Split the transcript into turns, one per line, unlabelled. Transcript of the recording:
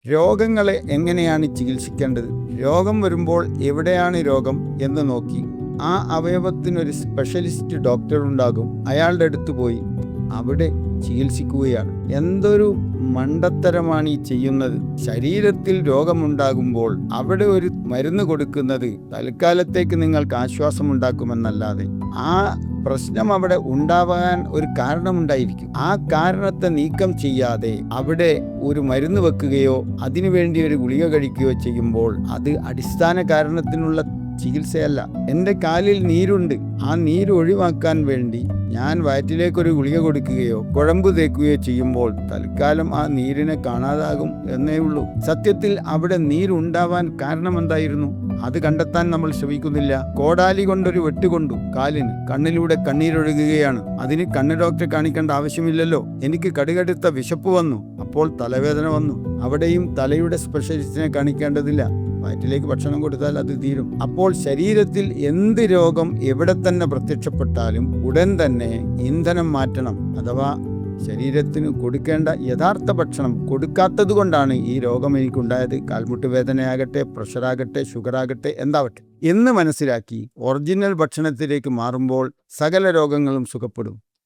രോഗങ്ങളെ എങ്ങനെയാണ് ചികിത്സിക്കേണ്ടത്? രോഗം വരുമ്പോൾ എവിടെയാണ് രോഗം എന്ന് നോക്കി ആ അവയവത്തിനൊരു സ്പെഷ്യലിസ്റ്റ് ഡോക്ടർ ഉണ്ടാകും. അയാളുടെ അടുത്ത് പോയി അവിടെ ചികിത്സിക്കുകയാണ്. എന്തൊരു മണ്ടത്തരമാണ് ഈ ചെയ്യുന്നത്! ശരീരത്തിൽ രോഗമുണ്ടാകുമ്പോൾ അവിടെ ഒരു മരുന്ന് കൊടുക്കുന്നത് തൽക്കാലത്തേക്ക് നിങ്ങൾക്ക് ആശ്വാസമുണ്ടാക്കുമെന്നല്ലാതെ ആ പ്രശ്നം അവിടെ ഉണ്ടാവാൻ ഒരു കാരണമുണ്ടായിരിക്കും. ആ കാരണത്തെ നീക്കം ചെയ്യാതെ അവിടെ ഒരു മരുന്ന് വെക്കുകയോ അതിനുവേണ്ടി ഒരു ഗുളിക കഴിക്കുകയോ ചെയ്യുമ്പോൾ അത് അടിസ്ഥാന കാരണത്തിനുള്ള ചികിത്സയല്ല. എൻ്റെ കാലിൽ നീരുണ്ട്, ആ നീര് ഒഴിവാക്കാൻ വേണ്ടി ഞാൻ വയറ്റിലേക്കൊരു ഗുളിക കൊടുക്കുകയോ കുഴമ്പ് തേക്കുകയോ ചെയ്യുമ്പോൾ തൽക്കാലം ആ നീരിനെ കാണാതാകും എന്നേ ഉള്ളൂ. സത്യത്തിൽ അവിടെ നീരുണ്ടാവാൻ കാരണം എന്തായിരുന്നു? അത് കണ്ടെത്താൻ നമ്മൾ ശ്രമിക്കുന്നില്ല. കോടാലി കൊണ്ടൊരു വെട്ടുകൊണ്ടു കാലിന്, കണ്ണിലൂടെ കണ്ണീരൊഴുകുകയാണ്. അതിന് കണ്ണ് ഡോക്ടറെ കാണിക്കേണ്ട ആവശ്യമില്ലല്ലോ. എനിക്ക് കടുകടുത്ത വിശപ്പ് വന്നു, അപ്പോൾ തലവേദന വന്നു. അവിടെയും തലയുടെ സ്പെഷ്യലിസ്റ്റിനെ കാണിക്കേണ്ടതില്ല. വയറ്റിലേക്ക് ഭക്ഷണം കൊടുത്താൽ അത് തീരും. അപ്പോൾ ശരീരത്തിൽ എന്ത് രോഗം എവിടെ തന്നെ പ്രത്യക്ഷപ്പെട്ടാലും ഉടൻ തന്നെ ഇന്ധനം മാറ്റണം. അഥവാ ശരീരത്തിന് കൊടുക്കേണ്ട യഥാർത്ഥ ഭക്ഷണം കൊടുക്കാത്തത് കൊണ്ടാണ് ഈ രോഗം എനിക്കുണ്ടായത്. കാൽമുട്ട് വേദനയാകട്ടെ, പ്രഷറാകട്ടെ, ഷുഗറാകട്ടെ, എന്താവട്ടെ എന്ന് മനസ്സിലാക്കി ഒറിജിനൽ ഭക്ഷണത്തിലേക്ക് മാറുമ്പോൾ സകല രോഗങ്ങളും സുഖപ്പെടും.